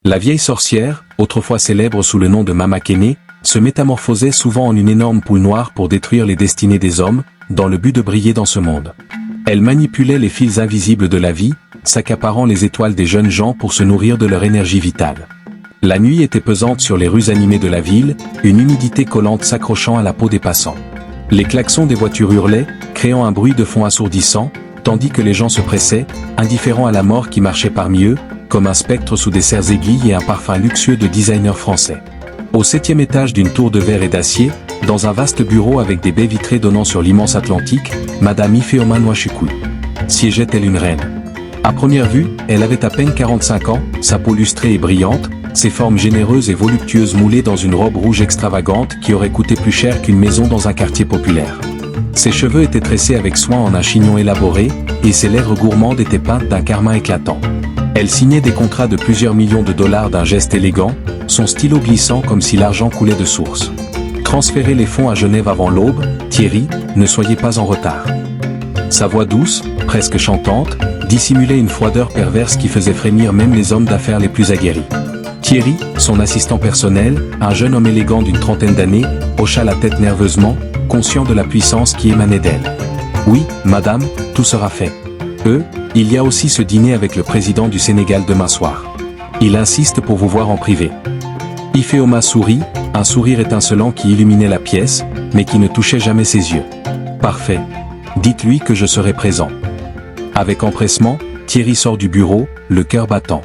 La vieille sorcière, autrefois célèbre sous le nom de Mama Kene, se métamorphosait souvent en une énorme poule noire pour détruire les destinées des hommes, dans le but de briller dans ce monde. Elle manipulait les fils invisibles de la vie, s'accaparant les étoiles des jeunes gens pour se nourrir de leur énergie vitale. La nuit était pesante sur les rues animées de la ville, une humidité collante s'accrochant à la peau des passants. Les klaxons des voitures hurlaient, créant un bruit de fond assourdissant, tandis que les gens se pressaient, indifférents à la mort qui marchait parmi eux, comme un spectre sous des serres aiguilles et un parfum luxueux de designers français. Au 7e étage d'une tour de verre et d'acier, dans un vaste bureau avec des baies vitrées donnant sur l'immense Atlantique, Madame Ifeoma Nwachukwu siégeait telle une reine. À première vue, elle avait à peine 45 ans, sa peau lustrée et brillante, ses formes généreuses et voluptueuses moulées dans une robe rouge extravagante qui aurait coûté plus cher qu'une maison dans un quartier populaire. Ses cheveux étaient tressés avec soin en un chignon élaboré, et ses lèvres gourmandes étaient peintes d'un carmin éclatant. Elle signait des contrats de plusieurs millions de dollars d'un geste élégant, son stylo glissant comme si l'argent coulait de source. Transférez les fonds à Genève avant l'aube, Thierry, ne soyez pas en retard. Sa voix douce, presque chantante, dissimulait une froideur perverse qui faisait frémir même les hommes d'affaires les plus aguerris. Thierry, son assistant personnel, un jeune homme élégant d'une trentaine d'années, hocha la tête nerveusement, conscient de la puissance qui émanait d'elle. « Oui, madame, tout sera fait. Il y a aussi ce dîner avec le président du Sénégal demain soir. Il insiste pour vous voir en privé. » Ifeoma sourit, un sourire étincelant qui illuminait la pièce, mais qui ne touchait jamais ses yeux. « Parfait. Dites-lui que je serai présent. » Avec empressement, Thierry sort du bureau, le cœur battant.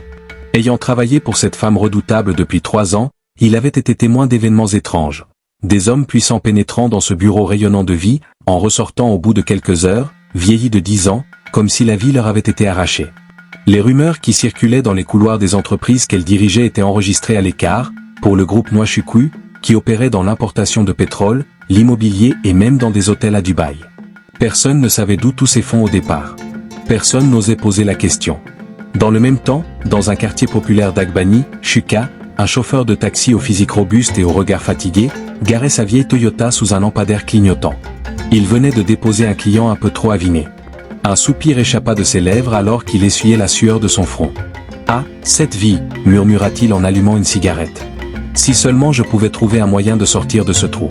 Ayant travaillé pour cette femme redoutable depuis 3 ans, il avait été témoin d'événements étranges. Des hommes puissants pénétrant dans ce bureau rayonnant de vie, en ressortant au bout de quelques heures, vieillis de 10 ans, comme si la vie leur avait été arrachée. Les rumeurs qui circulaient dans les couloirs des entreprises qu'elle dirigeait étaient enregistrées à l'écart, pour le groupe Nwachukwu, qui opérait dans l'importation de pétrole, l'immobilier et même dans des hôtels à Dubaï. Personne ne savait d'où tous ces fonds au départ. Personne n'osait poser la question. Dans le même temps, dans un quartier populaire d'Agbani, Chuka, un chauffeur de taxi au physique robuste et au regard fatigué, garait sa vieille Toyota sous un lampadaire clignotant. Il venait de déposer un client un peu trop aviné. Un soupir échappa de ses lèvres alors qu'il essuyait la sueur de son front. « Ah, cette vie !» murmura-t-il en allumant une cigarette. « Si seulement je pouvais trouver un moyen de sortir de ce trou. »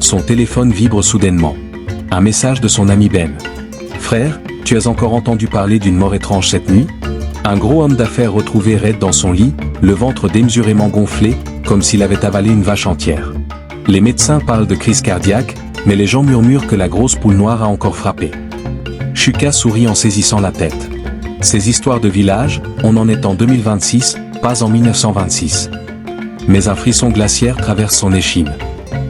Son téléphone vibre soudainement. Un message de son ami Ben. « Frère, tu as encore entendu parler d'une mort étrange cette nuit ?» Un gros homme d'affaires retrouvé raide dans son lit, le ventre démesurément gonflé, comme s'il avait avalé une vache entière. Les médecins parlent de crise cardiaque, mais les gens murmurent que la grosse poule noire a encore frappé. Chuka sourit en saisissant la tête. Ces histoires de village, on en est en 2026, pas en 1926. Mais un frisson glaciaire traverse son échine.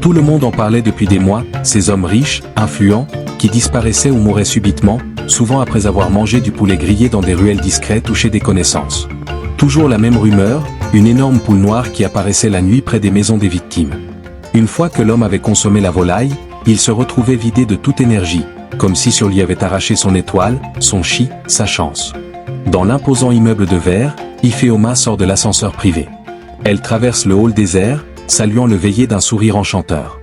Tout le monde en parlait depuis des mois, ces hommes riches, influents, qui disparaissaient ou mouraient subitement, souvent après avoir mangé du poulet grillé dans des ruelles discrètes ou chez des connaissances. Toujours la même rumeur, une énorme poule noire qui apparaissait la nuit près des maisons des victimes. Une fois que l'homme avait consommé la volaille, il se retrouvait vidé de toute énergie, comme si sur lui avait arraché son étoile, son chi, sa chance. Dans l'imposant immeuble de verre, Ifeoma sort de l'ascenseur privé. Elle traverse le hall désert, saluant le veillé d'un sourire enchanteur.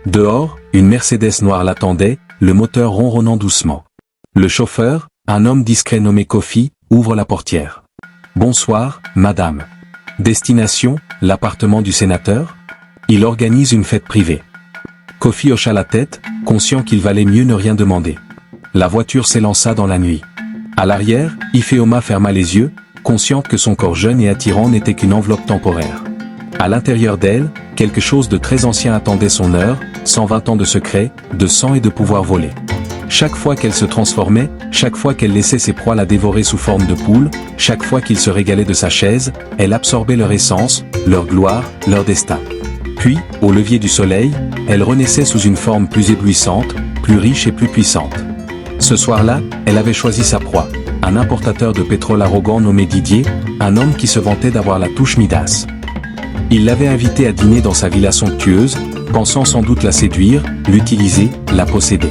Dehors, une Mercedes noire l'attendait, le moteur ronronnant doucement. Le chauffeur, un homme discret nommé Kofi, ouvre la portière. « Bonsoir, madame. Destination, l'appartement du sénateur ?» Il organise une fête privée. Kofi hocha la tête, conscient qu'il valait mieux ne rien demander. La voiture s'élança dans la nuit. À l'arrière, Ifeoma ferma les yeux, consciente que son corps jeune et attirant n'était qu'une enveloppe temporaire. À l'intérieur d'elle, quelque chose de très ancien attendait son heure, 120 ans de secret, de sang et de pouvoir volé. Chaque fois qu'elle se transformait, chaque fois qu'elle laissait ses proies la dévorer sous forme de poule, chaque fois qu'il se régalait de sa chaise, elle absorbait leur essence, leur gloire, leur destin. Puis, au lever du soleil, elle renaissait sous une forme plus éblouissante, plus riche et plus puissante. Ce soir-là, elle avait choisi sa proie, un importateur de pétrole arrogant nommé Didier, un homme qui se vantait d'avoir la touche Midas. Il l'avait invitée à dîner dans sa villa somptueuse, pensant sans doute la séduire, l'utiliser, la posséder.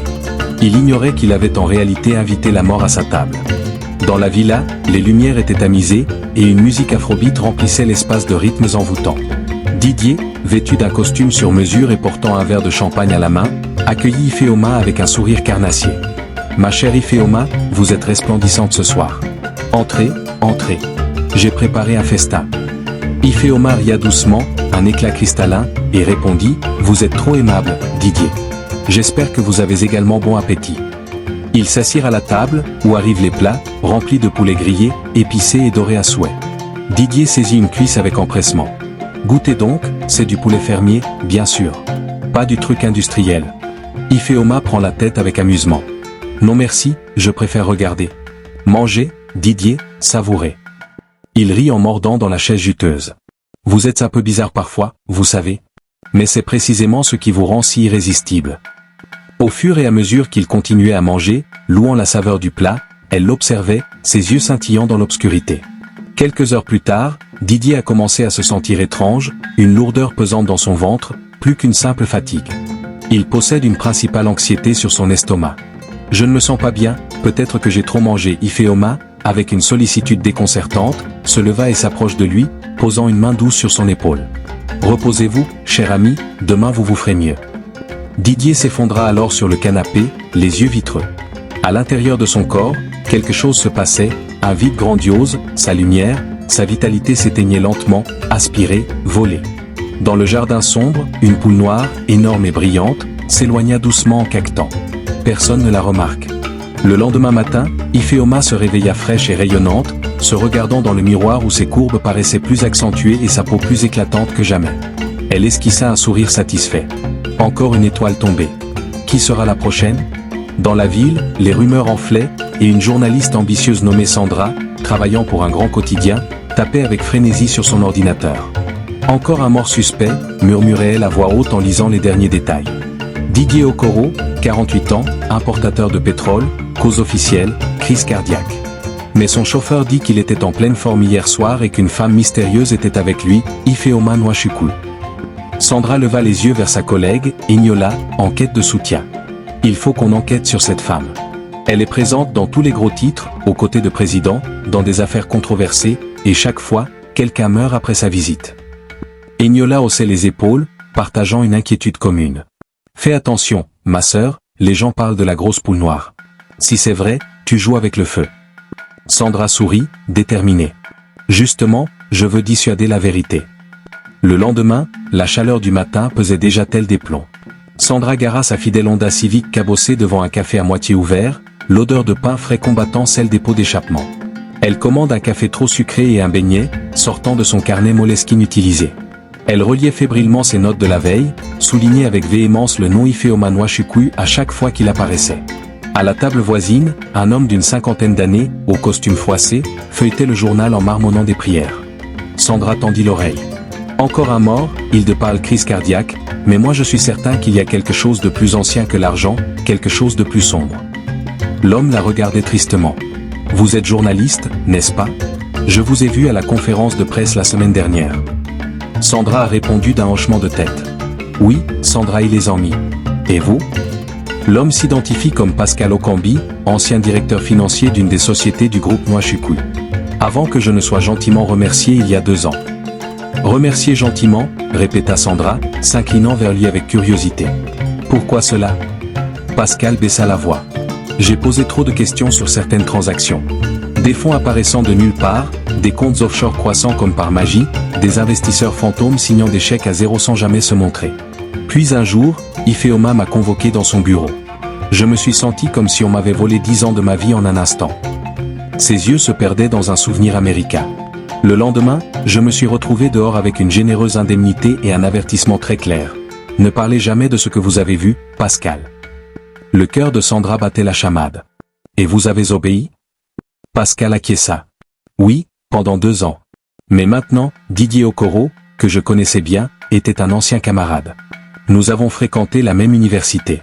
Il ignorait qu'il avait en réalité invité la mort à sa table. Dans la villa, les lumières étaient tamisées, et une musique afrobeat remplissait l'espace de rythmes envoûtants. Didier, vêtu d'un costume sur mesure et portant un verre de champagne à la main, accueillit Ifeoma avec un sourire carnassier. « Ma chère Ifeoma, vous êtes resplendissante ce soir. Entrez, entrez. J'ai préparé un festin. » Ifeoma ria doucement, un éclat cristallin, et répondit, « Vous êtes trop aimable, Didier. J'espère que vous avez également bon appétit. » Ils s'assirent à la table, où arrivent les plats, remplis de poulet grillé, épicé et doré à souhait. Didier saisit une cuisse avec empressement. « Goûtez donc, c'est du poulet fermier, bien sûr. Pas du truc industriel. » Ifeoma prend la tête avec amusement. « Non merci, je préfère regarder. »« Mangez, Didier, savourez. » Il rit en mordant dans la chaise juteuse. « Vous êtes un peu bizarre parfois, vous savez. Mais c'est précisément ce qui vous rend si irrésistible. » Au fur et à mesure qu'il continuait à manger, louant la saveur du plat, elle l'observait, ses yeux scintillant dans l'obscurité. Quelques heures plus tard, Didier a commencé à se sentir étrange, une lourdeur pesante dans son ventre, plus qu'une simple fatigue. Il possède une principale anxiété sur son estomac. « Je ne me sens pas bien, peut-être que j'ai trop mangé. » Ifeoma, avec une sollicitude déconcertante, se leva et s'approche de lui, posant une main douce sur son épaule. « Reposez-vous, cher ami, demain vous vous ferez mieux. » Didier s'effondra alors sur le canapé, les yeux vitreux. À l'intérieur de son corps, quelque chose se passait, un vide grandiose, sa lumière, sa vitalité s'éteignait lentement, aspirée, volée. Dans le jardin sombre, une poule noire, énorme et brillante, s'éloigna doucement en caquetant. Personne ne la remarque. Le lendemain matin, Ifeoma se réveilla fraîche et rayonnante, se regardant dans le miroir où ses courbes paraissaient plus accentuées et sa peau plus éclatante que jamais. Elle esquissa un sourire satisfait. Encore une étoile tombée. Qui sera la prochaine? Dans la ville, les rumeurs enflaient, et une journaliste ambitieuse nommée Sandra, travaillant pour un grand quotidien, tapait avec frénésie sur son ordinateur. Encore un mort suspect, murmurait-elle à voix haute en lisant les derniers détails. Didier Okoro, 48 ans, importateur de pétrole, cause officielle, crise cardiaque. Mais son chauffeur dit qu'il était en pleine forme hier soir et qu'une femme mystérieuse était avec lui, Ifeoma Nwachukwu. Sandra leva les yeux vers sa collègue, Ignola, en quête de soutien. Il faut qu'on enquête sur cette femme. Elle est présente dans tous les gros titres, aux côtés de présidents, dans des affaires controversées, et chaque fois, quelqu'un meurt après sa visite. Ignola haussait les épaules, partageant une inquiétude commune. Fais attention, ma sœur, les gens parlent de la grosse poule noire. Si c'est vrai, tu joues avec le feu. Sandra sourit, déterminée. Justement, je veux dissuader la vérité. Le lendemain, la chaleur du matin pesait déjà tel des plombs. Sandra gara sa fidèle Honda Civic cabossée devant un café à moitié ouvert, l'odeur de pain frais combattant celle des pots d'échappement. Elle commande un café trop sucré et un beignet, sortant de son carnet Moleskine utilisé. Elle reliait fébrilement ses notes de la veille, soulignait avec véhémence le nom Ifeoma Nwachukwu à chaque fois qu'il apparaissait. À la table voisine, un homme d'une cinquantaine d'années, au costume froissé, feuilletait le journal en marmonnant des prières. Sandra tendit l'oreille. Encore un mort, il de parle crise cardiaque, mais moi je suis certain qu'il y a quelque chose de plus ancien que l'argent, quelque chose de plus sombre. L'homme la regardait tristement. Vous êtes journaliste, n'est-ce pas? Je vous ai vu à la conférence de presse la semaine dernière. Sandra a répondu d'un hochement de tête. Oui, Sandra et les amis. Et vous? L'homme s'identifie comme Pascal Okambi, ancien directeur financier d'une des sociétés du groupe Nwachukwu. Avant que je ne sois gentiment remercié il y a 2 ans. Remercier gentiment, répéta Sandra, s'inclinant vers lui avec curiosité. Pourquoi cela? Pascal baissa la voix. J'ai posé trop de questions sur certaines transactions. Des fonds apparaissant de nulle part, des comptes offshore croissant comme par magie, des investisseurs fantômes signant des chèques à zéro sans jamais se montrer. Puis un jour, Ifeoma m'a convoqué dans son bureau. Je me suis senti comme si on m'avait volé 10 ans de ma vie en un instant. Ses yeux se perdaient dans un souvenir américain. Le lendemain, je me suis retrouvé dehors avec une généreuse indemnité et un avertissement très clair. Ne parlez jamais de ce que vous avez vu, Pascal. Le cœur de Sandra battait la chamade. Et vous avez obéi? Pascal acquiesça. Oui, pendant 2 ans. Mais maintenant, Didier Okoro, que je connaissais bien, était un ancien camarade. Nous avons fréquenté la même université.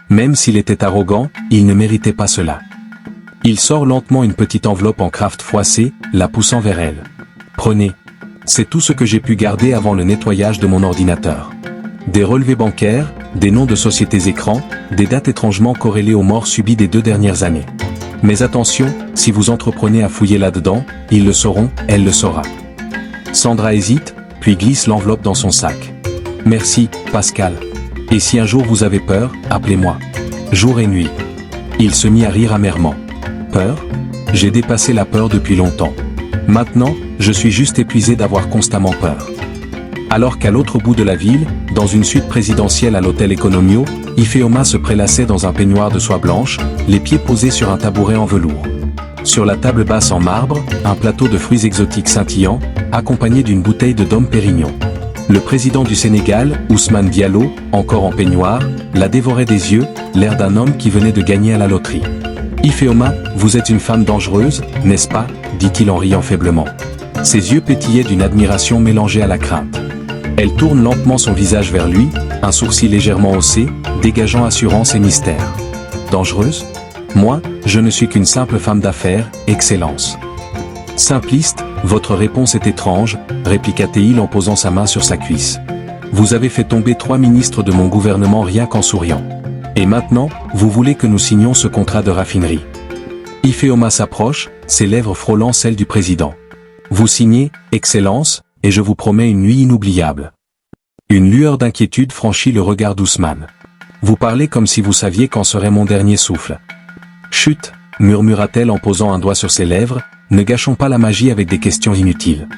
Même s'il était arrogant, il ne méritait pas cela. Il sort lentement une petite enveloppe en craft froissée, la poussant vers elle. Prenez. C'est tout ce que j'ai pu garder avant le nettoyage de mon ordinateur. Des relevés bancaires, des noms de sociétés écrans, des dates étrangement corrélées aux morts subies des 2 dernières années. Mais attention, si vous entreprenez à fouiller là-dedans, ils le sauront, elle le saura. Sandra hésite, puis glisse l'enveloppe dans son sac. Merci, Pascal. Et si un jour vous avez peur, appelez-moi. Jour et nuit. Il se mit à rire amèrement. Peur? J'ai dépassé la peur depuis longtemps. Maintenant, je suis juste épuisé d'avoir constamment peur. » Alors qu'à l'autre bout de la ville, dans une suite présidentielle à l'hôtel Economio, Ifeoma se prélassait dans un peignoir de soie blanche, les pieds posés sur un tabouret en velours. Sur la table basse en marbre, un plateau de fruits exotiques scintillants, accompagné d'une bouteille de Dom Pérignon. Le président du Sénégal, Ousmane Diallo, encore en peignoir, la dévorait des yeux, l'air d'un homme qui venait de gagner à la loterie. « Ifeoma, vous êtes une femme dangereuse, n'est-ce pas ?» dit-il en riant faiblement. Ses yeux pétillaient d'une admiration mélangée à la crainte. Elle tourne lentement son visage vers lui, un sourcil légèrement haussé, dégageant assurance et mystère. « Dangereuse ? Moi, je ne suis qu'une simple femme d'affaires, Excellence. » « Simpliste, votre réponse est étrange, » répliqua Théil en posant sa main sur sa cuisse. « Vous avez fait tomber 3 ministres de mon gouvernement rien qu'en souriant. Et maintenant, vous voulez que nous signions ce contrat de raffinerie. » Ifeoma s'approche, ses lèvres frôlant celles du président. « Vous signez, Excellence, et je vous promets une nuit inoubliable. » Une lueur d'inquiétude franchit le regard d'Ousmane. « Vous parlez comme si vous saviez quand serait mon dernier souffle. »« Chut !» murmura-t-elle en posant un doigt sur ses lèvres, « ne gâchons pas la magie avec des questions inutiles. »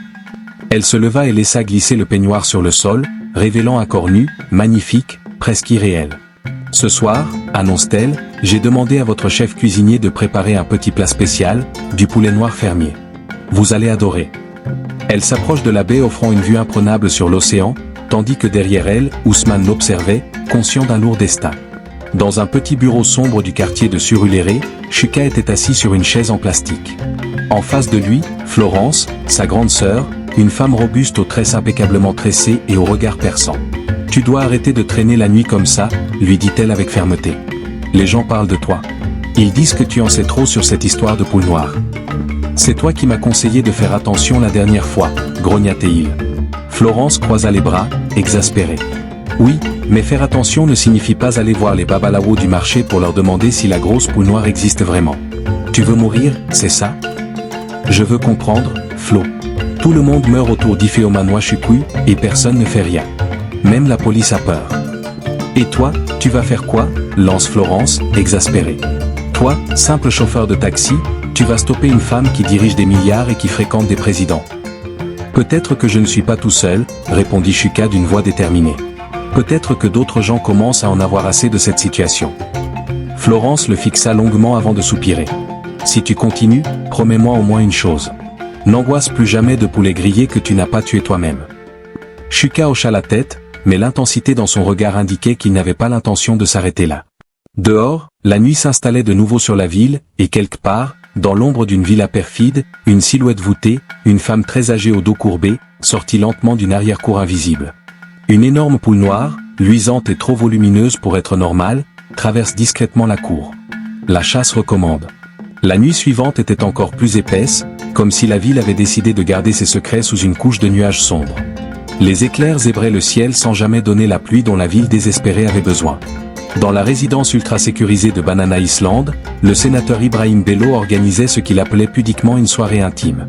Elle se leva et laissa glisser le peignoir sur le sol, révélant un corps nu, magnifique, presque irréel. « Ce soir, annonce-t-elle, j'ai demandé à votre chef cuisinier de préparer un petit plat spécial, du poulet noir fermier. Vous allez adorer. » Elle s'approche de la baie offrant une vue imprenable sur l'océan, tandis que derrière elle, Ousmane l'observait, conscient d'un lourd destin. Dans un petit bureau sombre du quartier de Surulere, Shuka était assis sur une chaise en plastique. En face de lui, Florence, sa grande sœur, une femme robuste aux tresses impeccablement tressées et au regard perçant. « Tu dois arrêter de traîner la nuit comme ça, » lui dit-elle avec fermeté. « Les gens parlent de toi. Ils disent que tu en sais trop sur cette histoire de poule noire. »« C'est toi qui m'as conseillé de faire attention la dernière fois, » grogna Théil. Florence croisa les bras, exaspérée. « Oui, mais faire attention ne signifie pas aller voir les babalawos du marché pour leur demander si la grosse poule noire existe vraiment. Tu veux mourir, c'est ça ? Je veux comprendre, Flo. Tout le monde meurt autour d'Ifeoma Nwachukwu, et personne ne fait rien. Même la police a peur. Et toi, tu vas faire quoi ? Lance Florence, exaspérée. Toi, simple chauffeur de taxi, tu vas stopper une femme qui dirige des milliards et qui fréquente des présidents. Peut-être que je ne suis pas tout seul, répondit Shuka d'une voix déterminée. Peut-être que d'autres gens commencent à en avoir assez de cette situation. Florence le fixa longuement avant de soupirer. Si tu continues, promets-moi au moins une chose. N'angoisse plus jamais de poulet grillé que tu n'as pas tué toi-même. Shuka hocha la tête, mais l'intensité dans son regard indiquait qu'il n'avait pas l'intention de s'arrêter là. Dehors, la nuit s'installait de nouveau sur la ville, et quelque part, dans l'ombre d'une villa perfide, une silhouette voûtée, une femme très âgée au dos courbé, sortit lentement d'une arrière-cour invisible. Une énorme poule noire, luisante et trop volumineuse pour être normale, traverse discrètement la cour. La chasse recommande. La nuit suivante était encore plus épaisse, comme si la ville avait décidé de garder ses secrets sous une couche de nuages sombres. Les éclairs zébraient le ciel sans jamais donner la pluie dont la ville désespérée avait besoin. Dans la résidence ultra sécurisée de Banana Island, le sénateur Ibrahim Bello organisait ce qu'il appelait pudiquement une soirée intime.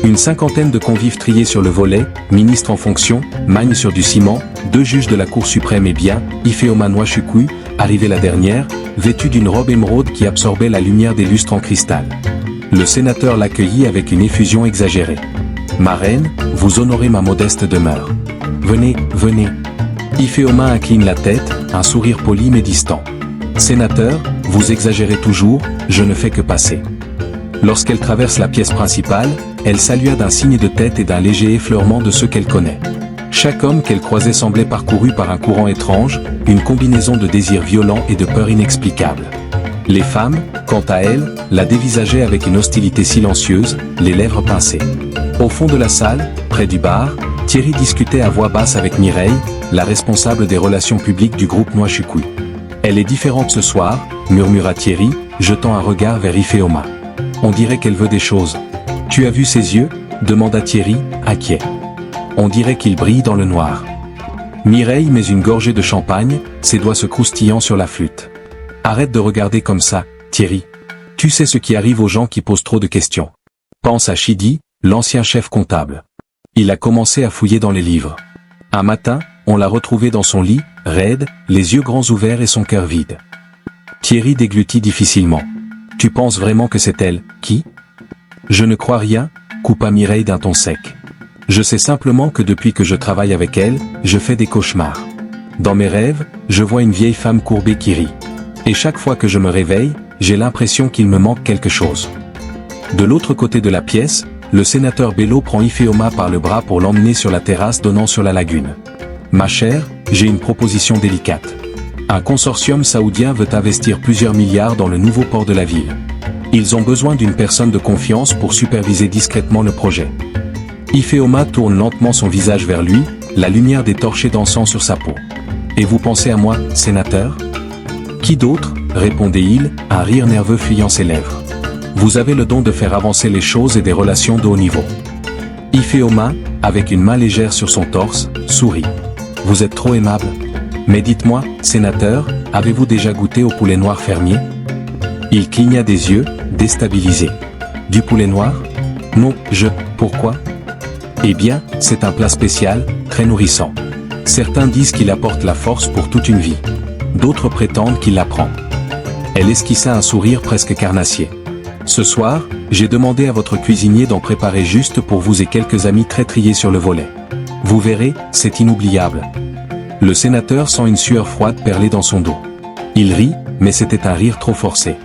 Une cinquantaine de convives triés sur le volet, ministres en fonction, magne sur du ciment, 2 juges de la Cour suprême et bien, Ifeoma Nwachukwu, arrivée la dernière, vêtue d'une robe émeraude qui absorbait la lumière des lustres en cristal. Le sénateur l'accueillit avec une effusion exagérée. « Ma reine, vous honorez ma modeste demeure. Venez, venez. » Ifeoma incline la tête, un sourire poli mais distant. « Sénateur, vous exagérez toujours, je ne fais que passer. » Lorsqu'elle traverse la pièce principale, elle salua d'un signe de tête et d'un léger effleurement de ceux qu'elle connaît. Chaque homme qu'elle croisait semblait parcouru par un courant étrange, une combinaison de désirs violents et de peurs inexplicables. Les femmes, quant à elles, la dévisageaient avec une hostilité silencieuse, les lèvres pincées. Au fond de la salle, près du bar, Thierry discutait à voix basse avec Mireille, la responsable des relations publiques du groupe Nwachukwu. « Elle est différente ce soir, » murmura Thierry, jetant un regard vers Ifeoma. « On dirait qu'elle veut des choses. »« Tu as vu ses yeux ?» demanda Thierry, inquiet. « On dirait qu'ils brillent dans le noir. » Mireille met une gorgée de champagne, ses doigts se croustillant sur la flûte. « Arrête de regarder comme ça, Thierry. Tu sais ce qui arrive aux gens qui posent trop de questions. Pense à Chidi, l'ancien chef comptable. Il a commencé à fouiller dans les livres. Un matin, on l'a retrouvé dans son lit, raide, les yeux grands ouverts et son cœur vide. » Thierry déglutit difficilement. « Tu penses vraiment que c'est elle, qui ? Je ne crois rien, coupa Mireille d'un ton sec. Je sais simplement que depuis que je travaille avec elle, je fais des cauchemars. Dans mes rêves, je vois une vieille femme courbée qui rit. Et chaque fois que je me réveille, j'ai l'impression qu'il me manque quelque chose. De l'autre côté de la pièce, le sénateur Bello prend Ifeoma par le bras pour l'emmener sur la terrasse donnant sur la lagune. Ma chère, j'ai une proposition délicate. Un consortium saoudien veut investir plusieurs milliards dans le nouveau port de la ville. Ils ont besoin d'une personne de confiance pour superviser discrètement le projet. Ifeoma tourne lentement son visage vers lui, la lumière des torchers dansant sur sa peau. Et vous pensez à moi, sénateur ? Qui d'autre ? Répondait-il, un rire nerveux fuyant ses lèvres. Vous avez le don de faire avancer les choses et des relations de haut niveau. Ifeoma, avec une main légère sur son torse, sourit. Vous êtes trop aimable. Mais dites-moi, sénateur, avez-vous déjà goûté au poulet noir fermier ? Il cligna des yeux, déstabilisé. Du poulet noir ? Non, pourquoi ? Eh bien, c'est un plat spécial, très nourrissant. Certains disent qu'il apporte la force pour toute une vie. D'autres prétendent qu'il l'apprend. Elle esquissa un sourire presque carnassier. Ce soir, j'ai demandé à votre cuisinier d'en préparer juste pour vous et quelques amis très triés sur le volet. Vous verrez, c'est inoubliable. Le sénateur sent une sueur froide perler dans son dos. Il rit, mais c'était un rire trop forcé.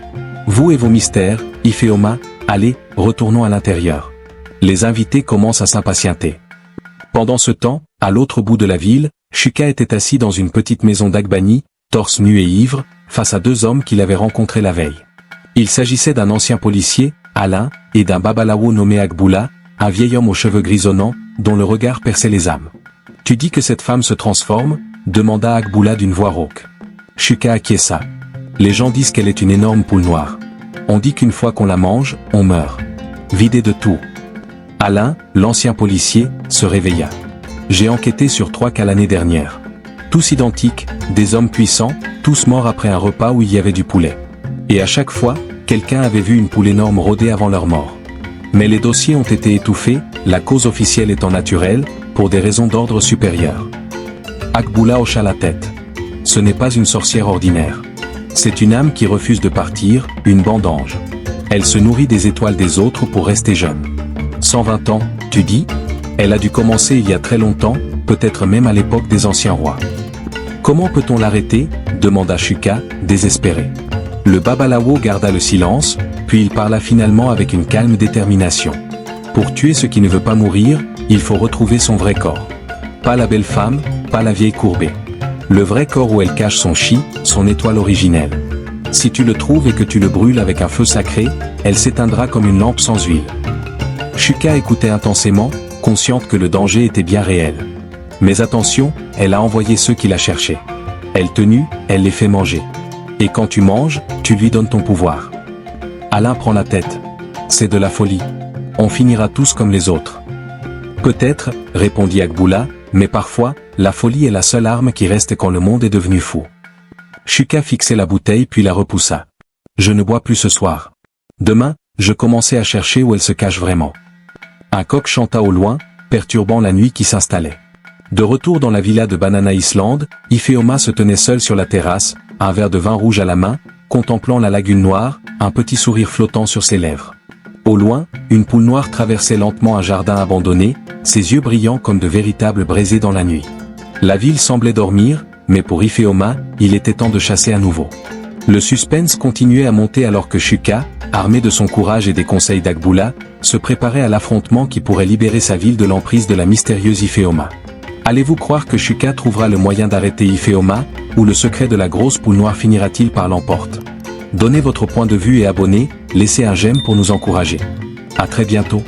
Vous et vos mystères, Ifeoma, allez, retournons à l'intérieur. Les invités commencent à s'impatienter. Pendant ce temps, à l'autre bout de la ville, Shuka était assis dans une petite maison d'Agbani, torse nu et ivre, face à deux hommes qu'il avait rencontrés la veille. Il s'agissait d'un ancien policier, Alain, et d'un babalawo nommé Agboula, un vieil homme aux cheveux grisonnants, dont le regard perçait les âmes. « Tu dis que cette femme se transforme ?» demanda Agboula d'une voix rauque. Shuka acquiesça. Les gens disent qu'elle est une énorme poule noire. On dit qu'une fois qu'on la mange, on meurt. Vidé de tout. Alain, l'ancien policier, se réveilla. J'ai enquêté sur 3 cas l'année dernière. Tous identiques, des hommes puissants, tous morts après un repas où il y avait du poulet. Et à chaque fois, quelqu'un avait vu une poule énorme rôder avant leur mort. Mais les dossiers ont été étouffés, la cause officielle étant naturelle, pour des raisons d'ordre supérieur. Agboula hocha la tête. Ce n'est pas une sorcière ordinaire. C'est une âme qui refuse de partir, une bande d'anges. Elle se nourrit des étoiles des autres pour rester jeune. 120 ans, tu dis ? Elle a dû commencer il y a très longtemps, peut-être même à l'époque des anciens rois. Comment peut-on l'arrêter ? Demanda Shuka, désespéré. Le babalawo garda le silence, puis il parla finalement avec une calme détermination. Pour tuer ce qui ne veut pas mourir, il faut retrouver son vrai corps. Pas la belle femme, pas la vieille courbée. Le vrai corps où elle cache son chi, son étoile originelle. Si tu le trouves et que tu le brûles avec un feu sacré, elle s'éteindra comme une lampe sans huile. Shuka écoutait intensément, consciente que le danger était bien réel. Mais attention, elle a envoyé ceux qui la cherchaient. Elle te nue, elle les fait manger. Et quand tu manges, tu lui donnes ton pouvoir. Alain prend la tête. C'est de la folie. On finira tous comme les autres. Peut-être, répondit Agboula, mais parfois, la folie est la seule arme qui reste quand le monde est devenu fou. Shuka fixait la bouteille puis la repoussa. Je ne bois plus ce soir. Demain, je commençais à chercher où elle se cache vraiment. Un coq chanta au loin, perturbant la nuit qui s'installait. De retour dans la villa de Banana Island, Ifeoma se tenait seul sur la terrasse, un verre de vin rouge à la main, contemplant la lagune noire, un petit sourire flottant sur ses lèvres. Au loin, une poule noire traversait lentement un jardin abandonné, ses yeux brillants comme de véritables braisés dans la nuit. La ville semblait dormir, mais pour Ifeoma, il était temps de chasser à nouveau. Le suspense continuait à monter alors que Shuka, armé de son courage et des conseils d'Agboula, se préparait à l'affrontement qui pourrait libérer sa ville de l'emprise de la mystérieuse Ifeoma. Allez-vous croire que Shuka trouvera le moyen d'arrêter Ifeoma, ou le secret de la grosse poule noire finira-t-il par l'emporte ? Donnez votre point de vue et abonnez, laissez un j'aime pour nous encourager. À très bientôt.